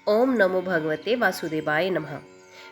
ओम नमो भगवते वासुदेवाय नमः।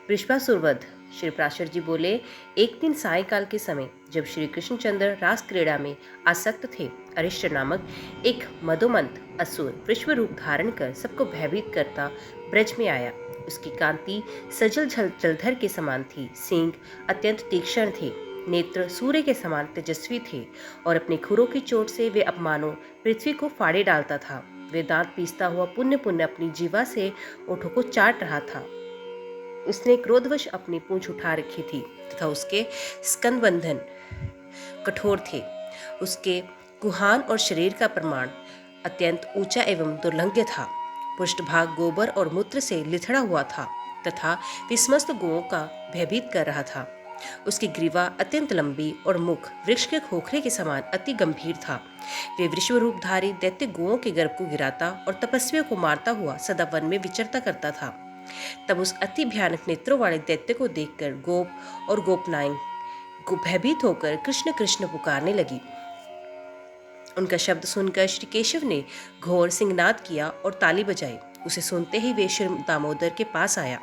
वृषभासुरवध। श्री प्राशर जी बोले, एक दिन सायकाल के समय जब श्री कृष्णचंद्र रास क्रीड़ा में आसक्त थे, अरिष्ट नामक एक मदोमंत असुर विश्व रूप धारण कर सबको भयभीत करता ब्रज में आया। उसकी कांति सजल जलधर के समान थी, सींग अत्यंत तीक्ष्ण थे, नेत्र सूर्य के समान तेजस्वी थे और अपने खुरों की चोट से वे अपमानों पृथ्वी को फाड़े डालता था। वे दांत पीसता हुआ पुण्य पुण्य अपनी जीवा से ओठों को चाट रहा था। उसने क्रोधवश अपनी पूंछ उठा रखी थी तथा उसके स्कंद बंधन कठोर थे। उसके कुहान और शरीर का प्रमाण अत्यंत ऊंचा एवं दुर्लंघ्य था। पृष्ठभाग गोबर और मूत्र से लिथड़ा हुआ था तथा वे समस्त गौओं का भयभीत कर रहा था। उसकी ग्रीवा अत्यंत लंबी और मुख वृक्ष के खोखले के समान अति गंभीर था। वे विश्व रूपधारी दैत्य गौओं के गर्भ को गिराता और तपस्वियों को मारता हुआ सदा वन में विचरता करता था। तब उस अति भयानक नेत्रों वाले दैत्य को देखकर गोप और गोपनाएं भयभीत होकर कृष्ण कृष्ण पुकारने लगी। उनका शब्द सुनकर श्री केशव ने घोर सिंहनाद किया और ताली बजाई। उसे सुनते ही वे श्री दामोदर के पास आया।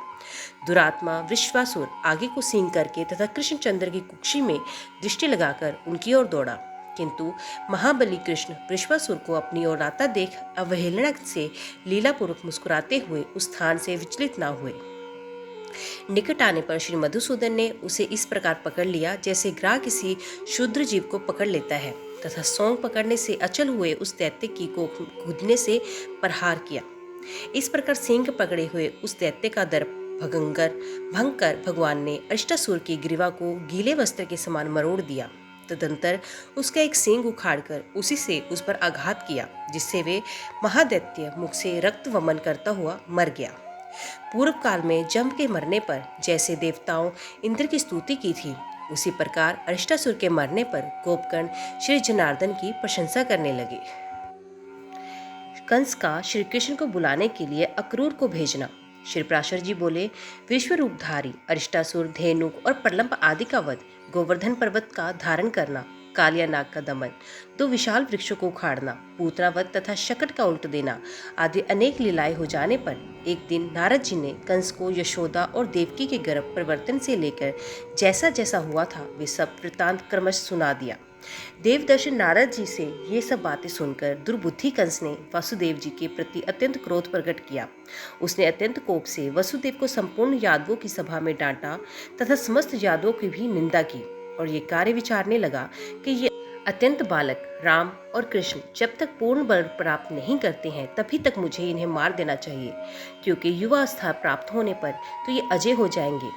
दुरात्मा वृषभासुर आगे को सींग करके तथा कृष्णचंद्र की कुक्षी में दृष्टि लगाकर उनकी ओर दौड़ा, किंतु महाबली कृष्ण वृषभासुर को अपनी ओर आता देख अवहेलना से लीलापूर्वक मुस्कुराते हुए उस स्थान से विचलित न हुए। निकट आने पर श्री मधुसूदन ने उसे इस प्रकार पकड़ लिया जैसे ग्राह किसी क्षुद्र जीव को पकड़ लेता है, तथा सौंग पकड़ने से अचल हुए उस दैत्य की को कूदने से प्रहार किया। इस प्रकार सिंह पकड़े हुए उस दैत्य का दर्प भंग कर भगवान ने अष्टासुर की ग्रीवा को गीले वस्त्र के समान मरोड़ दिया। तदंतर उसका एक सींग उखाड़कर उसी से उस पर आघात किया, जिससे वे महादैत्य मुख से रक्त वमन करता हुआ मर गया। पूर्व काल में जम के मरने पर जैसे देवताओं इंद्र की स्तुति की थी, उसी प्रकार अरिष्टासुर के मरने पर गोपगण श्री जनार्दन की प्रशंसा करने लगे। कंस का श्री कृष्ण को बुलाने के लिए अक्रूर को भेजना। श्री प्राशर जी बोले, विश्व रूपधारी अरिष्टासुर, धेनुक और प्रलंब आदि का वध, गोवर्धन पर्वत का धारण करना, कालिया नाग का दमन, दो विशाल वृक्षों को उखाड़ना, पूतनावध तथा शकट का उल्ट देना आदि अनेक लीलाएं हो जाने पर एक दिन नारद जी ने कंस को यशोदा और देवकी के गर्भ परिवर्तन से लेकर जैसा जैसा हुआ था वे सब वृत्तांत क्रमश सुना दिया। देवदर्शी नारद जी से ये सब बातें सुनकर दुर्बुद्धि कंस ने वासुदेव जी के प्रति अत्यंत क्रोध प्रकट किया। उसने अत्यंत कोप से वसुदेव को संपूर्ण यादवों की सभा में डांटा तथा समस्त यादवों की भी निंदा की और ये कार्य विचारने लगा कि ये अत्यंत बालक राम और कृष्ण जब तक पूर्ण बल प्राप्त नहीं करते हैं तभी तक मुझे इन्हें मार देना चाहिए, क्योंकि युवावस्था प्राप्त होने पर तो ये अजय हो जाएंगे।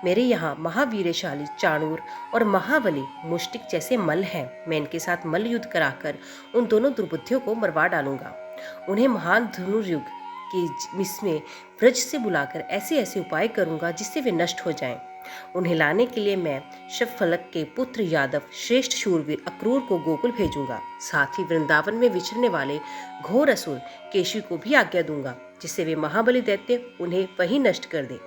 मेरे यहाँ महावीरशाली चाणूर और महाबली मुष्टिक जैसे मल्ल हैं। मैं इनके साथ मल्ल युद्ध कराकर उन दोनों दुर्बुद्धियों को मरवा डालूंगा। उन्हें महान धनुर्युग की इसमें ब्रज से बुलाकर ऐसे ऐसे उपाय करूंगा जिससे वे नष्ट हो जाएं। उन्हें लाने के लिए मैं शवफलक के पुत्र यादव श्रेष्ठ शूरवीर अक्रूर को गोकुल भेजूंगा। साथ ही वृंदावन में विचरने वाले घोर असुर केशव को भी आज्ञा दूंगा, जिससे वे महाबली दैत्य उन्हें वहीं नष्ट कर दे।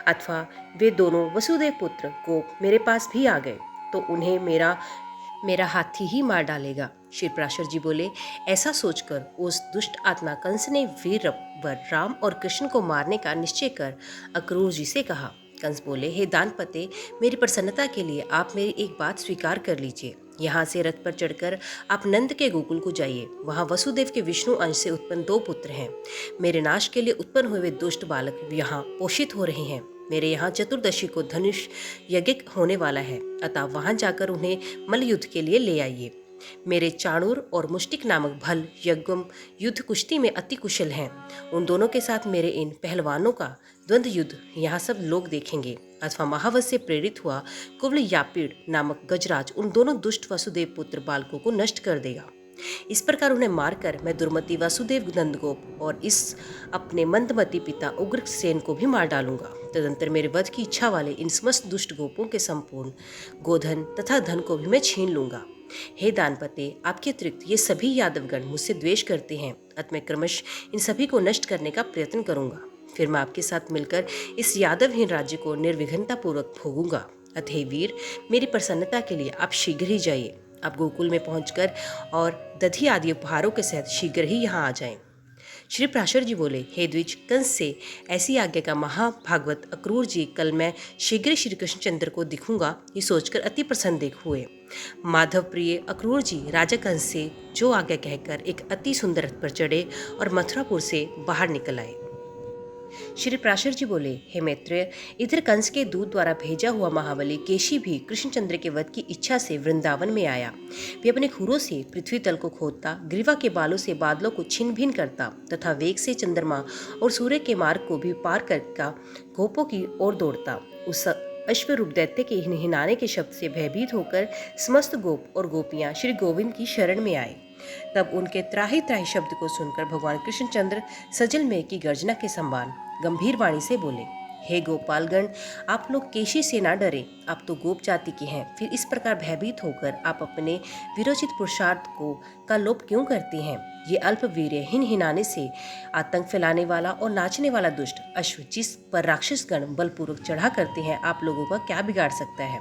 अथवा वे दोनों वसुदेव पुत्र गोप मेरे पास भी आ गए तो उन्हें मेरा हाथी ही मार डालेगा। श्री प्राशर जी बोले, ऐसा सोचकर उस दुष्ट आत्मा कंस ने वीर वर राम और कृष्ण को मारने का निश्चय कर अक्रूर जी से कहा। कंस बोले, हे दानपते, मेरी प्रसन्नता के लिए आप मेरी एक बात स्वीकार कर लीजिए। यहाँ से रथ पर चढ़कर आप नंद के गोकुल को जाइए। वहाँ वसुदेव के विष्णु अंश से उत्पन्न दो पुत्र हैं। मेरे नाश के लिए उत्पन्न हुए दुष्ट बालक यहाँ पोषित हो रहे हैं। मेरे यहाँ चतुर्दशी को धनुष यज्ञ होने वाला है, अतः वहाँ जाकर उन्हें मल्ल युद्ध के लिए ले आइए। मेरे चाणूर और मुष्टिक नामक भल यज्ञम युद्ध कुश्ती में अति कुशल हैं। उन दोनों के साथ मेरे इन पहलवानों का द्वंद्व युद्ध यहाँ सब लोग देखेंगे। अथवा महावत से प्रेरित हुआ कुवल यापीड़ नामक गजराज उन दोनों दुष्ट वसुदेव पुत्र बालकों को नष्ट कर देगा। इस प्रकार उन्हें मारकर मैं दुर्मति वासुदेव नंदगोप और इस अपने मंदमती पिता उग्रसेन को भी मार डालूंगा। तदंतर मेरे वध की इच्छा वाले इन समस्त दुष्ट गोपों के संपूर्ण गोधन तथा धन को भी मैं छीन लूंगा। हे दानपते, आपके अतिरिक्त ये सभी यादवगण मुझसे द्वेष करते हैं, अतः मैं क्रमश इन सभी को नष्ट करने का प्रयत्न करूंगा। फिर मैं आपके साथ मिलकर इस यादवहीन राज्य को निर्विघ्नता पूर्वक भोगूंगा। अतः वीर, मेरी प्रसन्नता के लिए आप शीघ्र ही जाइए। आप गोकुल में पहुंचकर और दधी आदि उपहारों के साथ शीघ्र ही यहाँ आ जाएं। श्री प्राशर जी बोले, हे द्विज, कंस से ऐसी आज्ञा का महाभागवत अक्रूर जी कल मैं शीघ्र श्री कृष्णचंद्र को दिखूंगा, ये सोचकर अति प्रसन्न देख हुए। माधव प्रिय अक्रूर जी राजा कंस से जो आज्ञा कहकर एक अति सुंदर रथ पर चढ़े और मथुरापुर से बाहर निकल आए। श्री प्राशर जी बोले, हे मैत्रेय, इधर कंस के दूत द्वारा भेजा हुआ महाबली केशी भी कृष्णचंद्र के वध की इच्छा से वृंदावन में आया। वे अपने खुरों से पृथ्वी तल को खोदता, ग्रीवा के बालों से बादलों को छिन्न भिन्न करता तथा वेग से चंद्रमा और सूर्य के मार्ग को भी पार करके गोपों की ओर दौड़ता। उस अश्वरूप दैत्य के हिनाने के शब्द से भयभीत होकर समस्त गोप और गोपियां श्री गोविंद की शरण में आए। तब उनके त्राही त्राही शब्द को सुनकर भगवान कृष्णचंद्र सजल मेघ की गर्जना के समान गंभीर वाणी से बोले, हे गोपालगण, आप लोग केशी से ना डरे, आप तो गोप जाति के हैं। फिर इस प्रकार भयभीत होकर आप अपने विरोचित पुरुषार्थ का लोप क्यों करते हैं? ये अल्प वीर्य हिनाने से आतंक फैलाने वाला और नाचने वाला दुष्ट अश्व जिस पर राक्षसगण बलपूर्वक चढ़ा करते हैं, आप लोगों का क्या बिगाड़ सकता है?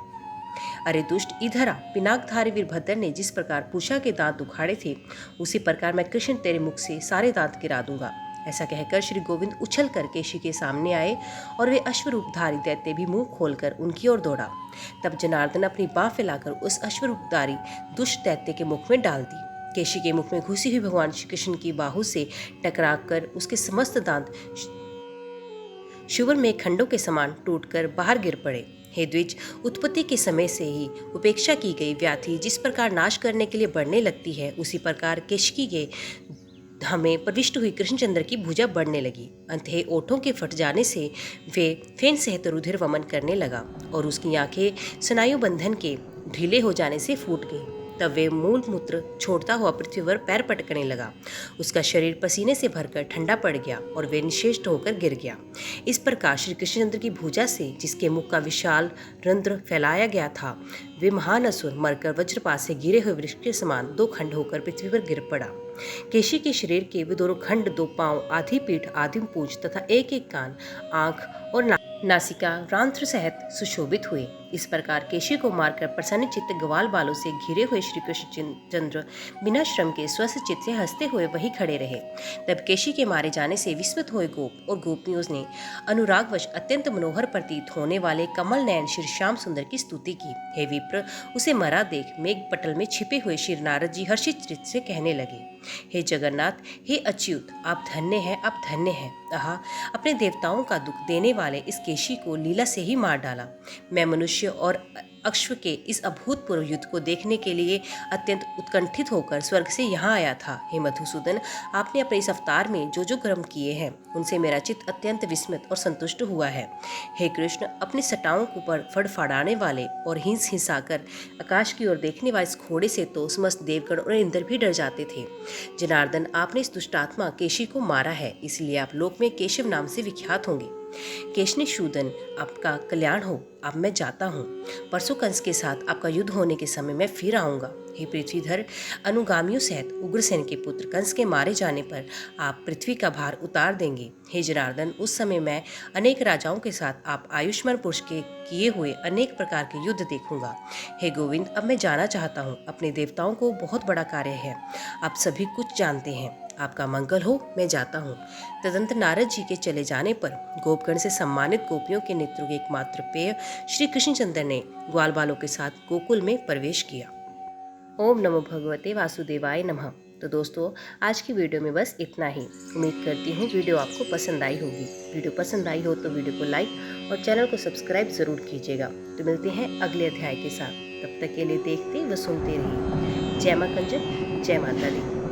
अरे दुष्ट, इधर आ। पिनाकधारी वीरभद्र ने जिस प्रकार पूषा के दांत उखाड़े थे, उसी प्रकार मैं कृष्ण तेरे मुख से सारे दांत गिरा दूंगा। ऐसा कहकर श्री गोविंद उछल कर केशी के सामने आए और वे अश्वरूपधारी दैत्य भी मुंह खोलकर उनकी ओर दौड़ा। तब जनार्दन अपनी बाह फैलाकर उस अश्वरूपधारी दुष्ट दैत्य के मुख में डाल दी। केशी के मुख में घुसी हुई भगवान श्री कृष्ण की बाहु से टकराकर उसके समस्त दांत शुवर में खंडों के समान टूटकर बाहर गिर पड़े। हे द्विज, उत्पत्ति के समय से ही उपेक्षा की गई व्याधि जिस प्रकार नाश करने के लिए बढ़ने लगती है, उसी प्रकार केशकी के हमें प्रविष्ट हुई कृष्णचंद्र की भुजा बढ़ने लगी। अंततः ओठों के फट जाने से वे फेन सहित रुधिर वमन करने लगा और उसकी आंखें स्नायु बंधन के ढीले हो जाने से फूट गई। तब वे मूल मूत्र छोड़ता हुआ पृथ्वी पर पैर पटकने लगा। उसका शरीर पसीने से भरकर ठंडा पड़ गया और वे निशेष होकर गिर गया। इस प्रकार श्री कृष्णचंद्र की भुजा से, जिसके मुख का विशाल रंध्र फैलाया गया था, वे महान असुर मरकर वज्रपात से गिरे हुए वृक्ष के समान दो खंड होकर पृथ्वी पर गिर पड़ा। केशी के शरीर के वे दोनों खंड, दो पांव, आधी पीठ, आधी पूंछ तथा एक एक कान, आंख और नासिका रांत्र सहित सुशोभित हुए। इस प्रकार केशी को मारकर प्रसन्न चित्त ग्वाल बालों से घिरे हुए श्री कृष्णचंद्र बिना श्रम के स्वस्थ चित्त से हंसते हुए वहीं खड़े रहे। तब केशी के मारे जाने से विस्मित हुए गोप और गोपियों ने अनुरागवश अत्यंत मनोहर प्रतीत होने वाले कमल नयन श्री श्याम सुंदर की स्तुति की। हे विप्र, उसे मरा देख मेघ पटल में छिपे हुए श्री नारद जी हर्षित चित्त से कहने लगे, हे जगन्नाथ, हे अच्युत, आप धन्य हैं, आप धन्य हैं। आहा, अपने देवताओं का दुख देने वाले इस केशी को लीला से ही मार डाला। मैं मनुष्य और अश्व के इस अभूतपूर्व युद्ध को देखने के लिए अत्यंत उत्कंठित होकर स्वर्ग से यहाँ आया था। हे मधुसूदन, आपने अपने इस अवतार में जो जो कर्म किए हैं, उनसे मेरा चित्त अत्यंत विस्मित और संतुष्ट हुआ है। हे कृष्ण, अपने सटाओं को पर फड़फड़ाने वाले और हिंस हिंसाकर आकाश की ओर देखने वाले इस घोड़े से तो समस्त देवगण और इंद्र भी डर जाते थे। जनार्दन, आपने इस दुष्टात्मा केशी को मारा है, इसलिए आप लोक में केशव नाम से विख्यात होंगे। केशनीशूदन, आपका कल्याण हो। अब मैं जाता हूँ। परसों कंस के साथ आपका युद्ध होने के समय मैं फिर आऊँगा। हे पृथ्वीधर, अनुगामियों सहित उग्रसेन के पुत्र कंस के मारे जाने पर आप पृथ्वी का भार उतार देंगे। हे जनार्दन, उस समय मैं अनेक राजाओं के साथ आप आयुष्मान पुरुष के किए हुए अनेक प्रकार के युद्ध देखूंगा। हे गोविंद, अब मैं जाना चाहता हूँ। अपने देवताओं को बहुत बड़ा कार्य है, आप सभी कुछ जानते हैं। आपका मंगल हो, मैं जाता हूँ। तदंतर नारद जी के चले जाने पर गोपगण से सम्मानित गोपियों के नेत्रों के एकमात्र पेय श्री कृष्णचंद्र ने ग्वाल बालों के साथ गोकुल में प्रवेश किया। ओम नमो भगवते वासुदेवाय नमः। तो दोस्तों, आज की वीडियो में बस इतना ही। उम्मीद करती हूँ वीडियो आपको पसंद आई होगी। वीडियो पसंद आई हो तो वीडियो को लाइक और चैनल को सब्सक्राइब जरूर कीजिएगा। तो मिलते हैं अगले अध्याय के साथ। तब तक के लिए देखते व सुनते रहिए। जय मां कंजक, जय माता दी।